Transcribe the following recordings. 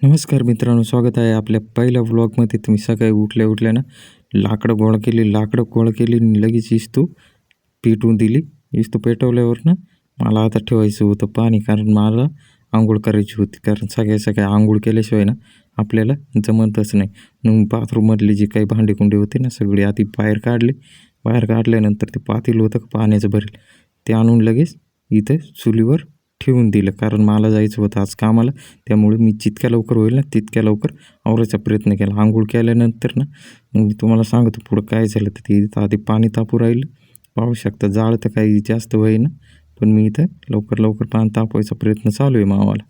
नमस्कार मित्रांनो, स्वागत आहे आपल्या पहिल्या व्लॉगमध्ये. तुम्ही सकाळी उठल्या ना लाकडं गोळा केली आणि लगेच इस्तू पेटवून दिली. इस्तू पेटवल्यावर ना मला आता ठेवायचं होतं पाणी, कारण मला आंघोळ करायची होती. कारण सकाळी आंघोळ केल्याशिवाय ना आपल्याला जमतच नाही. मग बाथरूममधले जे काही भांडेकुंडे होते ना सगळे आधी बाहेर काढल्यानंतर ते पातेलं होतं पाण्याचं भरेल ते आणून लगेच इथं चुलीवर ठेवून दिलं. कारण मला जायचं होतं आज कामाला, त्यामुळे मी जितक्या लवकर होईल ना तितक्या लवकर आवरायचा प्रयत्न केला. आंघोळ केल्यानंतर ना मग मी तुम्हाला सांगतो पुढं काय झालं. तर तिथं आधी पाणी तापू राहिलं, पाहू शकता. जाळ तर काही जास्त होईना, पण मी इथं लवकर पाणी तापवायचा प्रयत्न चालू आहे मावाला.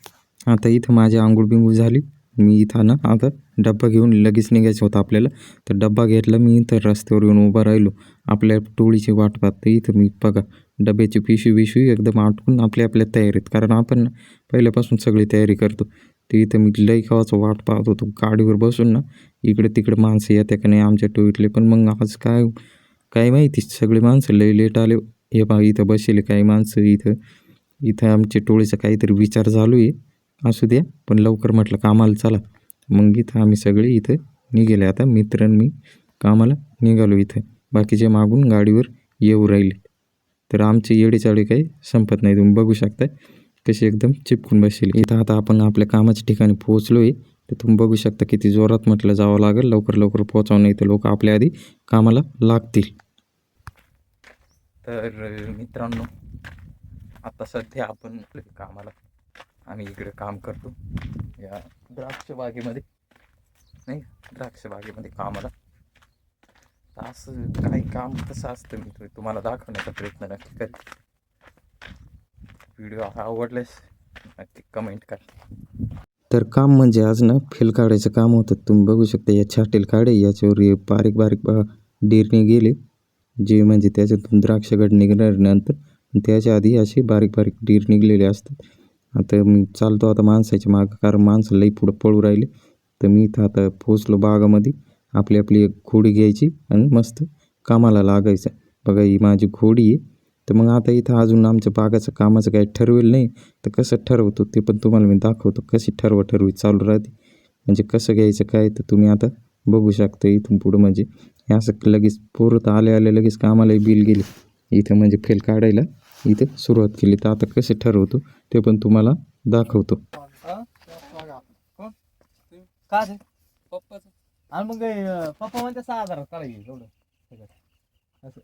आता इथं माझी आंघोळ झाली. मी इथं ना आता डब्बा घेऊन लगेच निघायचं होतं आपल्याला. तर डब्बा घेतला मी, इथं रस्त्यावर येऊन उभा राहिलो आपल्या टोळीची वाट पाहत. तर इथं मी बघा डब्याची पिशवी एकदम आटकून आपल्या तयारीत, कारण आपण पहिल्यापासून सगळी तयारी करतो. तर इथं मी लई खावाचं वाट पाहत होतो गाडीवर बसून ना. इकडे तिकडे माणसं येते का नाही आमच्या टोळीतले, पण मग आज काय माहिती सगळी माणसं लई लेट आले. हे पहा इथं बसले काही माणसं. इथं आमच्या टोळीचा काहीतरी विचार चालू आहे. असू द्या, पण लवकर म्हटलं कामाला चला. मग इथं आम्ही सगळे इथं निघाले. आता मित्र आणि मी कामाला निघालो. इथं बाकीचे मागून गाडीवर येऊ राहिले. तर आमची येडीचाळी काही संपत नाही. तुम्ही बघू शकता कशी एकदम चिपकून बसेल. इथं आता आपण आपल्या कामाच्या ठिकाणी पोहोचलो आहे. तर तुम्ही बघू शकता किती जोरात म्हटलं जावं लागेल. लवकर पोहोचावं, नाही तर लोक आपल्या आधी कामाला लागतील. तर मित्रांनो, आता सध्या आपण कामाला आम्ही इकडे काम करतो या द्राक्ष बागेमध्ये कामाला. असं काही काम कसं असतं मी तुम्हाला दाखवण्याचा प्रयत्न नक्की करेल. व्हिडिओ आवडल्यास नक्की कमेंट करा. तर काम म्हणजे आज ना फेल काढायचं काम होतं. तुम्ही बघू शकता या छाटेल काढे, याच्यावर बारीक डिरणे गेले, जे म्हणजे त्याच्यातून द्राक्षगड निघाल्यानंतर त्याच्या आधी असे बारीक डीर निघलेले असतात. आता मी चालतो आता माणसाच्या मागं, कारण माणसं लई पुढं पळू राहिले. तर मी इथं आता पोचलो बागामध्ये. आपली एक घोडी घ्यायची आणि मस्त कामाला लागायचं. बघा ही माझी घोडी आहे. तर मग आता इथं अजून आमच्या बागाचं कामाचं काही ठरवेल नाही. तर कसं ठरवतो ते पण तुम्हाला मी दाखवतो. कशी ठरवी चालू राहते, म्हणजे कसं घ्यायचं काय, तर तुम्ही आता बघू शकता. इथून पुढं म्हणजे हे असं लगेच पोरं तर आले लगेच कामालाही बिल गेले. इथं म्हणजे फेल काढायला इथं सुरुवात केली. तर आता कसं ठरवतो ते पण तुम्हाला दाखवतो. आणि मग पप्पा म्हणते 6,000 काढायची एवढं असं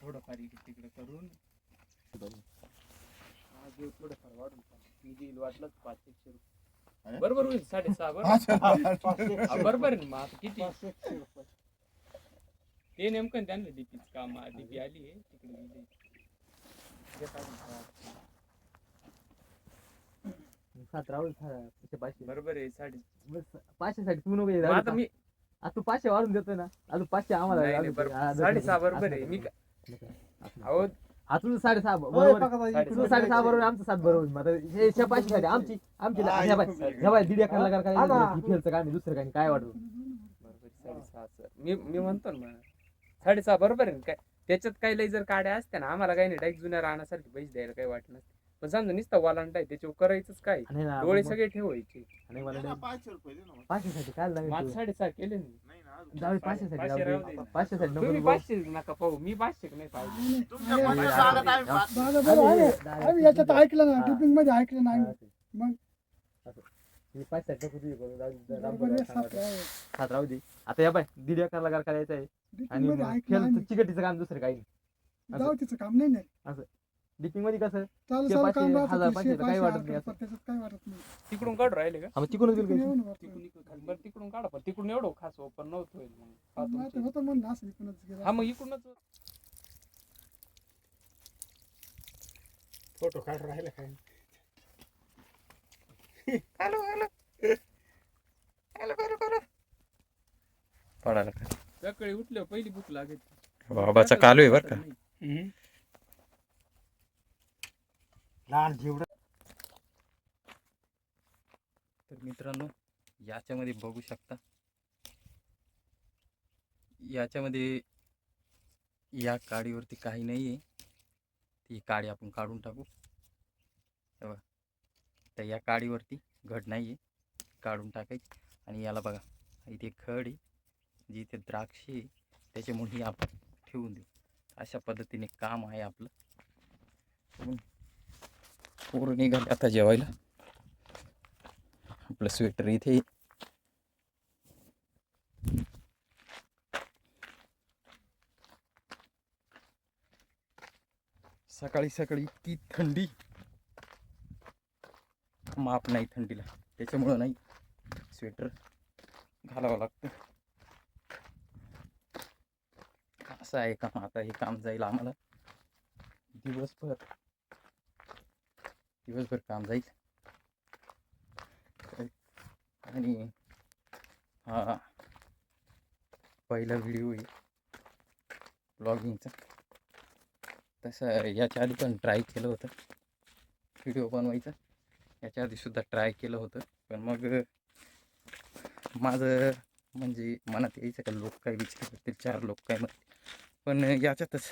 थोडंफार तिकडे करून थोडंफार वाढून मी देईल वाटलं 500 रुपये. बरोबर होईल 6.5 बरोबर आहे ना. आता किती ते नेमकं त्यांना डीपीच काम डीपी आली आहे तिकडे बरोबर आहे. 500 तू नको आता मी तू 500 वाढून देतोय ना. अजून 500 आम्हाला 6.5 बरोबर आहे. मी अहो तुझं 6.5 बरोबर, तुझं 6.5 बरोबर, आमचं 7 बरोबर. हे 500 साठी आमची दीड एकरला काय दुसरं काय वाटत. बरोबर 6.5 मी म्हणतो ना 6.5 बरोबर आहे. काय त्याच्यात काही लई जर काड्या असत्या ना आम्हाला काही नाही, डायरेक्ट जुन्या राहण्यासाठी पैसे द्यायला काही वाटत नसतं. पण समजा नुसता वालांटा आहे त्याच्यावर करायचंच काय, डोळे सगळे ठेवायचे. 500 काय लागेल. 6.5 केले ना. 500 नका पाहू. मी 500 नाही पाहिजे. याच्यात ऐकलं ना, टिपिंग मध्ये ऐकलं नाही मग 500 राहू दे. आता या बाय दीड एकरला करायचं आहे आणि चिकटीचं काम दुसरं काही नाही. जाऊ तिचं काम नाही असं डिपिंग मध्ये कसं चालू काम 500 काही वाटत नाही. त्याच्यात काय वाटत नाही. तिकडून काढ राहिले का? तिकडून काढा, पण तिकडून एवढं खास ओपन नव्हतं होईल. मग इकडूनच फोटो काढ राहिले काय. पडायला सकाळी उठल्या पहिली भूक लागेल. बाबाचा कालू आहे बरं का. तर मित्रांनो, याच्यामध्ये बघू शकता, याच्यामध्ये या काडीवरती काही नाही आहे. ती काडी आपण काढून टाकू. तर या काडीवरती घट नाही आहे. काढून टाकायची. आणि याला बघा इथे खड आहे, जी इथे द्राक्ष आहे, त्याच्यामुळे ही आपण ठेवून देऊ. अशा पद्धतीने काम आहे आपलं. पोरं निघाले आता जेवायला. आपलं स्वेटर इथे सकाळी सकाळी इतकी थंडी, माप नाही थंडीला, त्याच्यामुळं नाही स्वेटर घालावं लागतं. असं आहे काम. आता हे काम जाईल आम्हाला दिवसभर काम जाईल. आणि हा पहिला व्हिडिओ आहे ब्लॉगिंगचा. तसं याच्या आधी पण ट्राय केलं होतं व्हिडिओ बनवायचं, याच्या आधीसुद्धा ट्राय केलं होतं. पण मग माझं म्हणजे मनात यायचं का लोक काय विचार करतील, 4 लोक काय म्हणतील. पण याच्यातच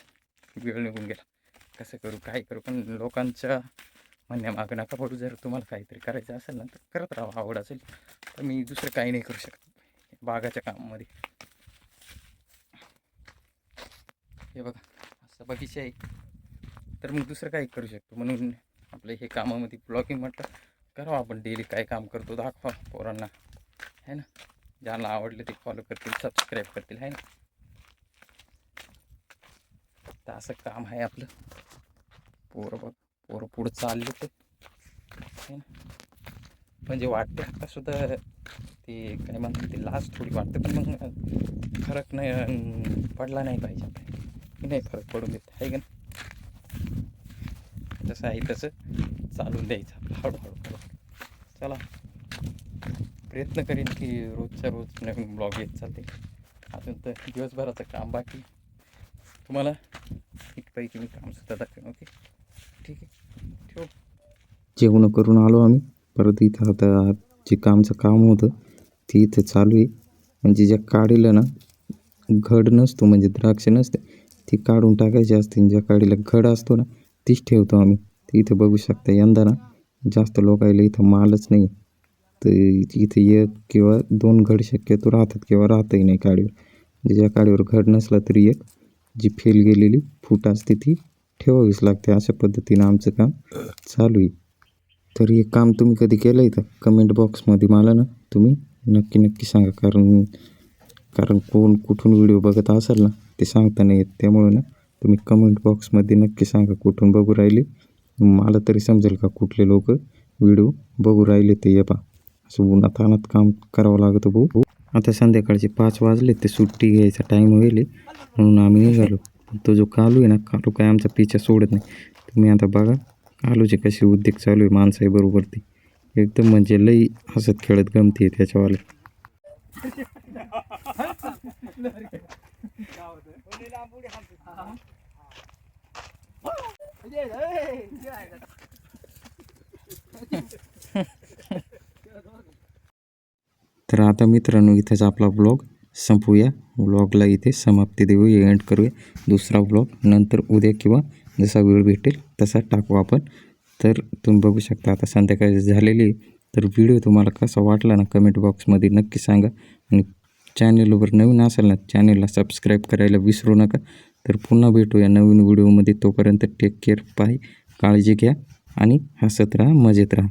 वेळ निघून गेला. कसं करू काय करू, पण लोकांच्या म्हणण्यामागं नका पडू. जर तुम्हाला काहीतरी करायचं असेल ना तर करत राहा, आवड असेल तर. मी दुसरं काही नाही करू शकत बागाच्या कामामध्ये. हे बघा असं बगीचा आहे, तर मग दुसरं काही करू शकतो. म्हणून आपलं हे कामामध्ये ब्लॉगिंग म्हटलं करावं आपण. डेली काय काम करतो दाखवा पोरांना, है ना. ज्यांना आवडले ते फॉलो करतील, सबस्क्राईब करतील, है ना. तर असं काम आहे आपलं. पोरं पुढं चालले ते, है ना. म्हणजे वाटते आता सुद्धा ते काय म्हणतात ते लाज थोडी वाटते, पण मग फरक नाही पडला नाही पाहिजे. नाही फरक पडून देत आहे का नाही. जसं आहे तसं चालून द्यायचं आपलं हळूहळू. चला प्रयत्न करेन की रोजच्या रोज नवीन ब्लॉग येत चालते. अजून तर दिवसभराचं काम बाकी. तुम्हाला इथपैकी मी कामसुद्धा दाखवेन. ओके ठीक आहे, ठेव. जेवण करून आलो आम्ही परत. इथं आता जे काम होतं ते इथं चालू आहे. म्हणजे ज्या काढीला ना घड नसतो, म्हणजे द्राक्ष नसते, ती काढून टाकायची असते. ज्या काडीला घड असतो ना तीच ठेवतो आम्ही. तर इथं बघू शकता यंदा ना जास्त लोकायला इथं मालच नाही. तर इथे 1 किंवा 2 घड शक्यतो राहतात किंवा राहतही नाही काडीवर. म्हणजे ज्या काडीवर घड नसला तरी एक जी फेल गेलेली फूट असते ती ठेवावीच लागते. अशा पद्धतीनं आमचं काम चालू आहे. तर हे काम तुम्ही कधी केलं आहे तर कमेंट बॉक्समध्ये मला ना तुम्ही नक्की सांगा. कारण कोण कुठून व्हिडिओ बघत असाल ना ते सांगता नाही येत. त्यामुळे ना तुम्ही कमेंट बॉक्समध्ये नक्की सांगा कुठून बघू राहिले. मला तरी समजेल का कुठले लोक व्हिडिओ बघू राहिले ते. ये पा असं उन्हातानात काम करावं लागतं भाऊ. आता संध्याकाळचे 5 वाजले, ते सुट्टी घ्यायचा टाईम होईल म्हणून आम्ही निघालो. तो जो कालू आहे ना, कालू काय आमचा पिछा सोडत नाही. तुम्ही आता बघा कालूचे कसे उद्योग चालू आहे माणसाबरोबर. ती एकदम म्हणजे लई हसत खेळत गमती आहे त्याच्यावाले. तर आता मित्रांनो इथेच आपला ब्लॉग संपवूया. ब्लॉगला इथे समाप्ती देऊ, एंड करूया. दुसरा ब्लॉग नंतर उद्या किंवा जसा वेळ भेटेल तसा टाकू आपण. तर तुम्ही बघू शकता आता संध्याकाळी झालेली. तर व्हिडिओ तुम्हाला कसा वाटला ना कमेंट बॉक्समध्ये नक्की सांगा. आणि चॅनलवर नवीन असेल ना चॅनलला सबस्क्राईब करायला विसरू नका. तर पुन्हा भेटूया नवीन व्हिडिओमध्ये. तोपर्यंत टेक केअर, बाय. काळजी घ्या आणि हसत राहा, मजेत राहा.